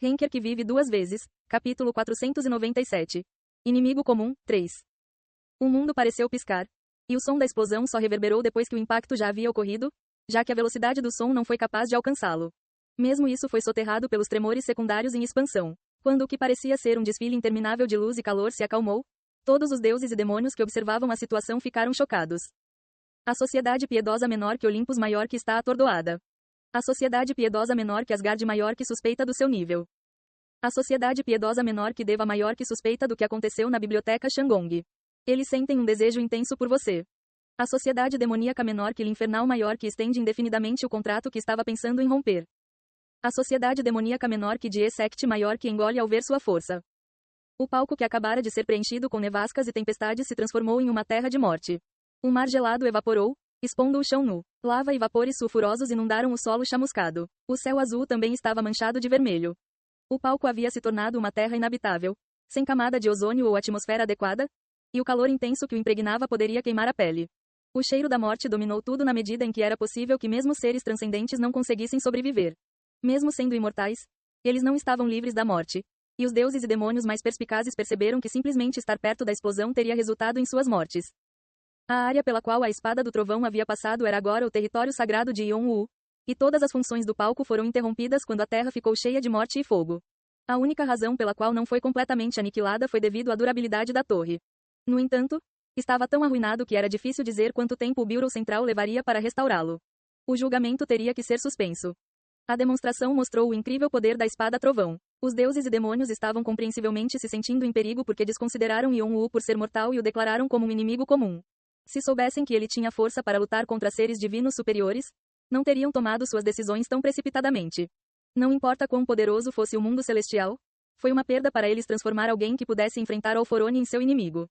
Henker que vive duas vezes, capítulo 497. Inimigo comum, 3. O mundo pareceu piscar. E o som da explosão só reverberou depois que o impacto já havia ocorrido, já que a velocidade do som não foi capaz de alcançá-lo. Mesmo isso foi soterrado pelos tremores secundários em expansão. Quando o que parecia ser um desfile interminável de luz e calor se acalmou, todos os deuses e demônios que observavam a situação ficaram chocados. A sociedade piedosa menor que Olympus maior que está atordoada. A sociedade piedosa menor que Asgard maior que suspeita do seu nível. A sociedade piedosa menor que Deva maior que suspeita do que aconteceu na biblioteca Shangong. Eles sentem um desejo intenso por você. A sociedade demoníaca menor que Linfernal maior que estende indefinidamente o contrato que estava pensando em romper. A sociedade demoníaca menor que Die Sect maior que engole ao ver sua força. O palco que acabara de ser preenchido com nevascas e tempestades se transformou em uma terra de morte. O mar gelado evaporou, expondo o chão nu. Lava e vapores sulfurosos inundaram o solo chamuscado. O céu azul também estava manchado de vermelho. O palco havia se tornado uma terra inabitável, sem camada de ozônio ou atmosfera adequada, e o calor intenso que o impregnava poderia queimar a pele. O cheiro da morte dominou tudo na medida em que era possível que mesmo seres transcendentes não conseguissem sobreviver. Mesmo sendo imortais, eles não estavam livres da morte, e os deuses e demônios mais perspicazes perceberam que simplesmente estar perto da explosão teria resultado em suas mortes. A área pela qual a espada do trovão havia passado era agora o território sagrado de Yon-Wu, e todas as funções do palco foram interrompidas quando a terra ficou cheia de morte e fogo. A única razão pela qual não foi completamente aniquilada foi devido à durabilidade da torre. No entanto, estava tão arruinado que era difícil dizer quanto tempo o Bureau Central levaria para restaurá-lo. O julgamento teria que ser suspenso. A demonstração mostrou o incrível poder da espada trovão. Os deuses e demônios estavam compreensivelmente se sentindo em perigo porque desconsideraram Yon-Wu por ser mortal e o declararam como um inimigo comum. Se soubessem que ele tinha força para lutar contra seres divinos superiores, não teriam tomado suas decisões tão precipitadamente. Não importa quão poderoso fosse o mundo celestial, foi uma perda para eles transformar alguém que pudesse enfrentar Alforone em seu inimigo.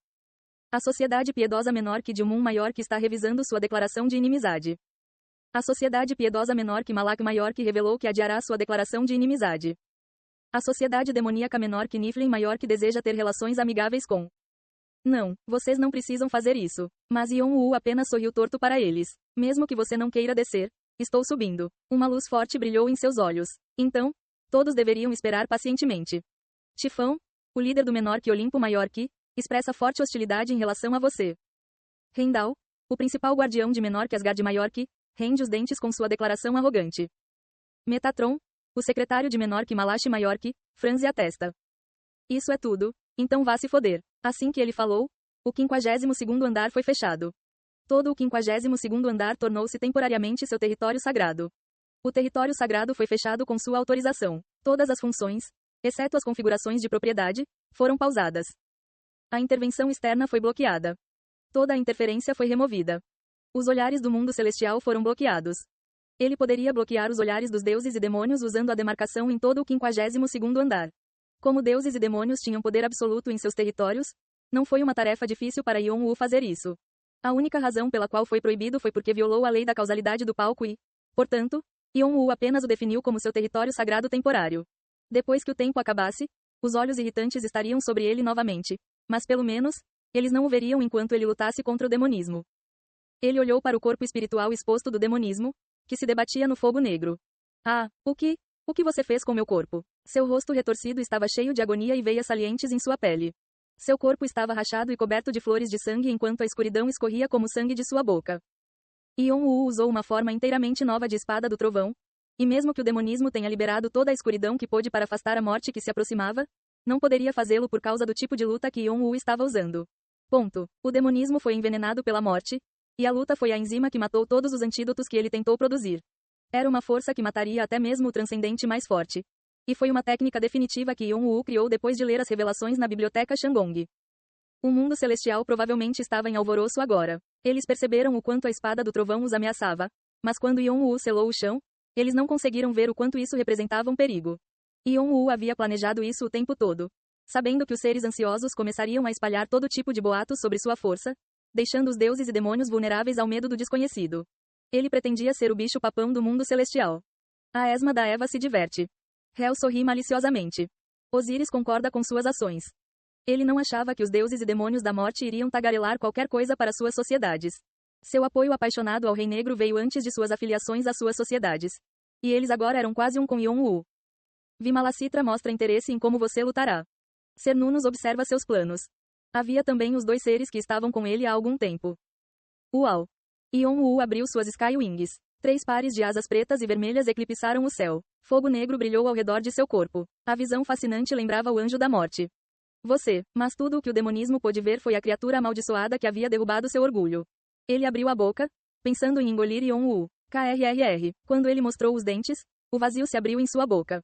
A sociedade piedosa menor que Dilmun maior que está revisando sua declaração de inimizade. A sociedade piedosa menor que Malak maior que revelou que adiará sua declaração de inimizade. A sociedade demoníaca menor que Niflheim maior que deseja ter relações amigáveis com. Não, vocês não precisam fazer isso. Mas Yon-Wu apenas sorriu torto para eles. Mesmo que você não queira descer, estou subindo. Uma luz forte brilhou em seus olhos. Então, todos deveriam esperar pacientemente. Tifão, o líder do menor que Olimpo maior que, expressa forte hostilidade em relação a você. Heimdall, o principal guardião de menor que Asgard maior que, rende os dentes com sua declaração arrogante. Metatron, o secretário de menor que Malachi maior que, franze a testa. Isso é tudo, então vá se foder. Assim que ele falou, o 52º andar foi fechado. Todo o 52º andar tornou-se temporariamente seu território sagrado. O território sagrado foi fechado com sua autorização. Todas as funções, exceto as configurações de propriedade, foram pausadas. A intervenção externa foi bloqueada. Toda a interferência foi removida. Os olhares do mundo celestial foram bloqueados. Ele poderia bloquear os olhares dos deuses e demônios usando a demarcação em todo o 52º andar. Como deuses e demônios tinham poder absoluto em seus territórios, não foi uma tarefa difícil para Yon-Wu fazer isso. A única razão pela qual foi proibido foi porque violou a lei da causalidade do palco e, portanto, Yon-Wu apenas o definiu como seu território sagrado temporário. Depois que o tempo acabasse, os olhos irritantes estariam sobre ele novamente, mas pelo menos, eles não o veriam enquanto ele lutasse contra o demonismo. Ele olhou para o corpo espiritual exposto do demonismo, que se debatia no fogo negro. Ah, o que você fez com meu corpo? Seu rosto retorcido estava cheio de agonia e veias salientes em sua pele. Seu corpo estava rachado e coberto de flores de sangue enquanto a escuridão escorria como sangue de sua boca. Yon-Wu usou uma forma inteiramente nova de espada do trovão, e mesmo que o demonismo tenha liberado toda a escuridão que pôde para afastar a morte que se aproximava, não poderia fazê-lo por causa do tipo de luta que Yon-Wu estava usando. Ponto. O demonismo foi envenenado pela morte, e a luta foi a enzima que matou todos os antídotos que ele tentou produzir. Era uma força que mataria até mesmo o transcendente mais forte. E foi uma técnica definitiva que Yon-Wu criou depois de ler as revelações na biblioteca Shangong. O mundo celestial provavelmente estava em alvoroço agora. Eles perceberam o quanto a espada do trovão os ameaçava, mas quando Yon-Wu selou o chão, eles não conseguiram ver o quanto isso representava um perigo. Yon-Wu havia planejado isso o tempo todo. Sabendo que os seres ansiosos começariam a espalhar todo tipo de boatos sobre sua força, deixando os deuses e demônios vulneráveis ao medo do desconhecido. Ele pretendia ser o bicho-papão do mundo celestial. A esma da Eva se diverte. Hel sorri maliciosamente. Osíris concorda com suas ações. Ele não achava que os deuses e demônios da morte iriam tagarelar qualquer coisa para suas sociedades. Seu apoio apaixonado ao Rei Negro veio antes de suas afiliações às suas sociedades. E eles agora eram quase um com Yon-Wu. Vimalacitra mostra interesse em como você lutará. Cernunnos observa seus planos. Havia também os dois seres que estavam com ele há algum tempo. Uau! Yon-Woo abriu suas Sky Wings. 3 pares de asas pretas e vermelhas eclipsaram o céu. Fogo negro brilhou ao redor de seu corpo. A visão fascinante lembrava o anjo da morte. Mas tudo o que o demonismo pôde ver foi a criatura amaldiçoada que havia derrubado seu orgulho. Ele abriu a boca, pensando em engolir Yon-Woo. KRRR. Quando ele mostrou os dentes, o vazio se abriu em sua boca.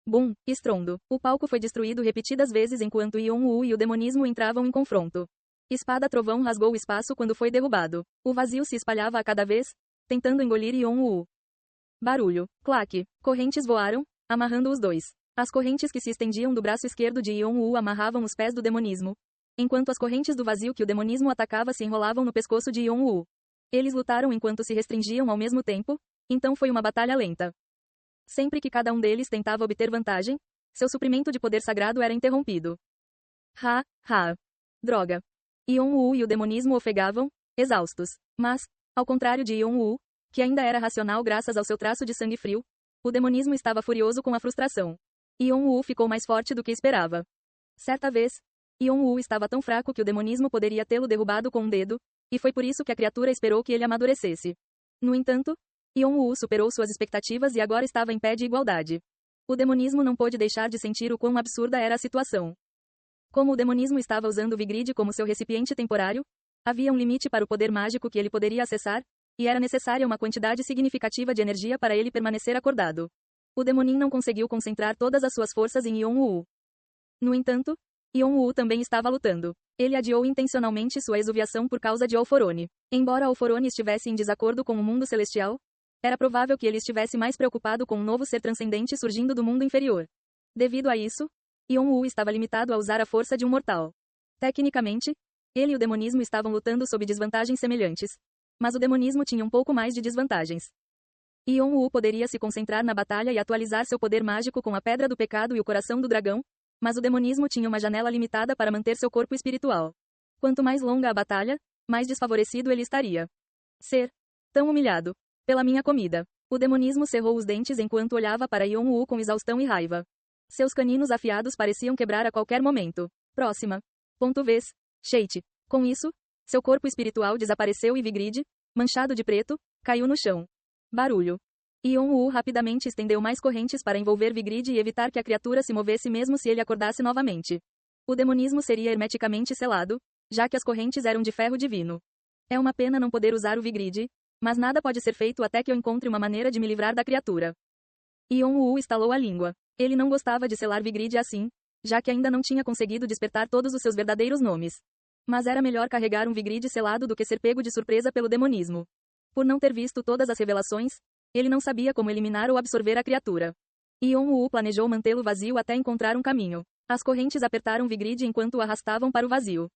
Bum! Estrondo. O palco foi destruído repetidas vezes enquanto Yon-Woo e o demonismo entravam em confronto. Espada-trovão rasgou o espaço quando foi derrubado. O vazio se espalhava a cada vez, tentando engolir Yon-Woo. Barulho. Claque. Correntes voaram, amarrando os dois. As correntes que se estendiam do braço esquerdo de Yon-Woo amarravam os pés do demonismo, enquanto as correntes do vazio que o demonismo atacava se enrolavam no pescoço de Yon-Woo. Eles lutaram enquanto se restringiam ao mesmo tempo, então foi uma batalha lenta. Sempre que cada um deles tentava obter vantagem, seu suprimento de poder sagrado era interrompido. Droga. Yon-Woo e o demonismo ofegavam, exaustos. Mas, ao contrário de Yon-Woo, que ainda era racional graças ao seu traço de sangue frio, o demonismo estava furioso com a frustração. Yon-Woo ficou mais forte do que esperava. Certa vez, Yon-Woo estava tão fraco que o demonismo poderia tê-lo derrubado com um dedo, e foi por isso que a criatura esperou que ele amadurecesse. No entanto, Yon-Woo superou suas expectativas e agora estava em pé de igualdade. O demonismo não pôde deixar de sentir o quão absurda era a situação. Como o demonismo estava usando Vigrid como seu recipiente temporário, havia um limite para o poder mágico que ele poderia acessar, e era necessária uma quantidade significativa de energia para ele permanecer acordado. O demonin não conseguiu concentrar todas as suas forças em Yon-Woo. No entanto, Yon-Woo também estava lutando. Ele adiou intencionalmente sua exuviação por causa de Alforone. Embora Alforone estivesse em desacordo com o mundo celestial, era provável que ele estivesse mais preocupado com um novo ser transcendente surgindo do mundo inferior. Devido a isso, Yon-Woo estava limitado a usar a força de um mortal. Tecnicamente, ele e o demonismo estavam lutando sob desvantagens semelhantes. Mas o demonismo tinha um pouco mais de desvantagens. Yon-Woo poderia se concentrar na batalha e atualizar seu poder mágico com a Pedra do Pecado e o Coração do Dragão, mas o demonismo tinha uma janela limitada para manter seu corpo espiritual. Quanto mais longa a batalha, mais desfavorecido ele estaria. Ser tão humilhado pela minha comida. O demonismo cerrou os dentes enquanto olhava para Yon-Woo com exaustão e raiva. Seus caninos afiados pareciam quebrar a qualquer momento. Próxima. Vez. Sheit. Com isso, seu corpo espiritual desapareceu e Vigrid, manchado de preto, caiu no chão. Barulho. Yon-Woo rapidamente estendeu mais correntes para envolver Vigrid e evitar que a criatura se movesse mesmo se ele acordasse novamente. O demonismo seria hermeticamente selado, já que as correntes eram de ferro divino. É uma pena não poder usar o Vigrid, mas nada pode ser feito até que eu encontre uma maneira de me livrar da criatura. Yon-Woo estalou a língua. Ele não gostava de selar Vigrid assim, já que ainda não tinha conseguido despertar todos os seus verdadeiros nomes. Mas era melhor carregar um Vigrid selado do que ser pego de surpresa pelo demonismo. Por não ter visto todas as revelações, ele não sabia como eliminar ou absorver a criatura. Yon-Woo planejou mantê-lo vazio até encontrar um caminho. As correntes apertaram Vigrid enquanto o arrastavam para o vazio.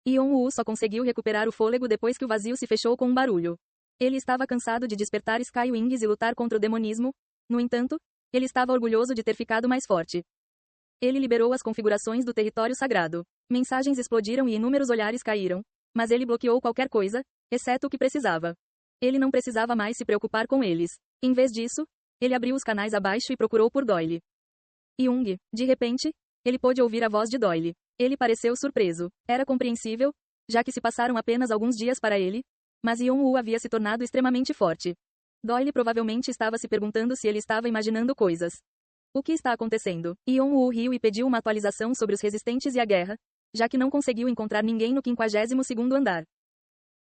Yon-Woo só conseguiu recuperar o fôlego depois que o vazio se fechou com um barulho. Ele estava cansado de despertar Sky Wings e lutar contra o demonismo, no entanto, ele estava orgulhoso de ter ficado mais forte. Ele liberou as configurações do território sagrado. Mensagens explodiram e inúmeros olhares caíram, mas ele bloqueou qualquer coisa, exceto o que precisava. Ele não precisava mais se preocupar com eles. Em vez disso, ele abriu os canais abaixo e procurou por Doyle. Young. De repente, ele pôde ouvir a voz de Doyle. Ele pareceu surpreso. Era compreensível, já que se passaram apenas alguns dias para ele, mas Yon-Woo havia se tornado extremamente forte. Doyle provavelmente estava se perguntando se ele estava imaginando coisas. O que está acontecendo? Yon-Woo riu e pediu uma atualização sobre os resistentes e a guerra, já que não conseguiu encontrar ninguém no 52º andar.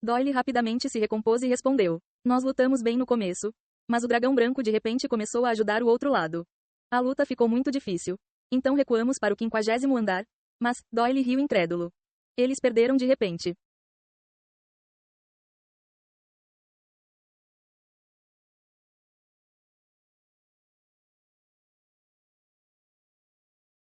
Doyle rapidamente se recompôs e respondeu: Nós lutamos bem no começo, mas o dragão branco de repente começou a ajudar o outro lado. A luta ficou muito difícil. Então recuamos para o 50º andar, mas, Doyle riu incrédulo. Eles perderam de repente.